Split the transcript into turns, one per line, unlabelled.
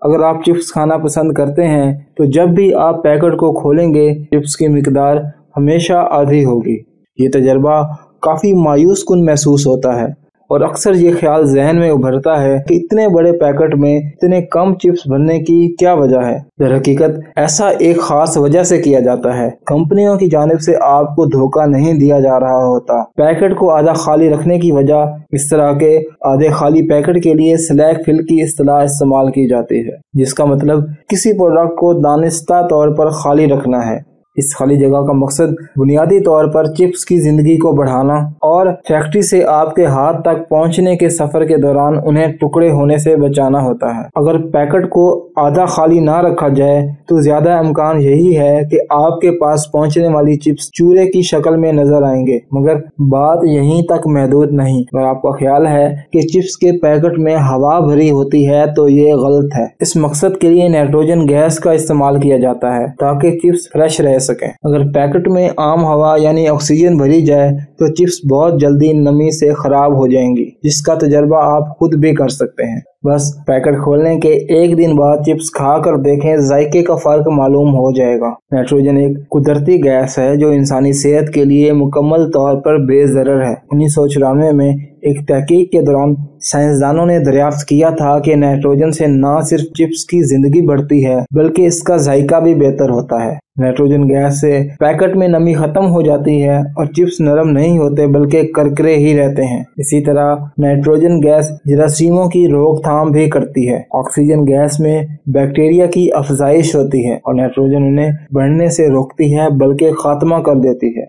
अगर आप चिप्स खाना पसंद करते हैं तो जब भी आप पैकेट को खोलेंगे चिप्स की मिकदार हमेशा आधी होगी। ये तजर्बा काफ़ी मायूस कुन महसूस होता है और अक्सर ये ख्याल जहन में उभरता है कि इतने बड़े पैकेट में इतने कम चिप्स भरने की क्या वजह है। दरहकीकत ऐसा एक खास वजह से किया जाता है। कंपनियों की जानिब से आपको धोखा नहीं दिया जा रहा होता। पैकेट को आधा खाली रखने की वजह इस तरह के आधे खाली पैकेट के लिए स्लैग फिल की इस्तेलाह इस्तेमाल की जाती है, जिसका मतलब किसी प्रोडक्ट को दानिस्ता तौर पर खाली रखना है। इस खाली जगह का मकसद बुनियादी तौर पर चिप्स की जिंदगी को बढ़ाना और फैक्ट्री से आपके हाथ तक पहुंचने के सफर के दौरान उन्हें टुकड़े होने से बचाना होता है। अगर पैकेट को आधा खाली ना रखा जाए तो ज्यादा इम्कान यही है कि आपके पास पहुंचने वाली चिप्स चूरे की शक्ल में नजर आएंगे। मगर बात यहीं तक महदूद नहीं। अगर आपका ख्याल है कि चिप्स के पैकेट में हवा भरी होती है तो ये गलत है। इस मकसद के लिए नाइट्रोजन गैस का इस्तेमाल किया जाता है ताकि चिप्स फ्रेश रह सकें। अगर पैकेट में आम हवा यानी ऑक्सीजन भरी जाए तो चिप्स बहुत जल्दी नमी से खराब हो जाएंगी, जिसका तजर्बा आप खुद भी कर सकते हैं। बस पैकेट खोलने के एक दिन बाद चिप्स खा कर देखें, जायके का फर्क मालूम हो जाएगा। नाइट्रोजन एक कुदरती गैस है जो इंसानी सेहत के लिए मुकम्मल तौर पर बेज़रर है। 1994 में एक तहकीक के दौरान साइंसदानों ने दरियाफ्त किया था कि नाइट्रोजन से न सिर्फ चिप्स की जिंदगी बढ़ती है बल्कि इसका जायका भी बेहतर होता है। नाइट्रोजन गैस से पैकेट में नमी खत्म हो जाती है और चिप्स नरम नहीं होते बल्कि करकरे ही रहते हैं। इसी तरह नाइट्रोजन गैस जरासीमों की रोकथाम भी करती है। ऑक्सीजन गैस में बैक्टीरिया की अफजाइश होती है और नाइट्रोजन उन्हें बढ़ने से रोकती है बल्कि खात्मा कर देती है।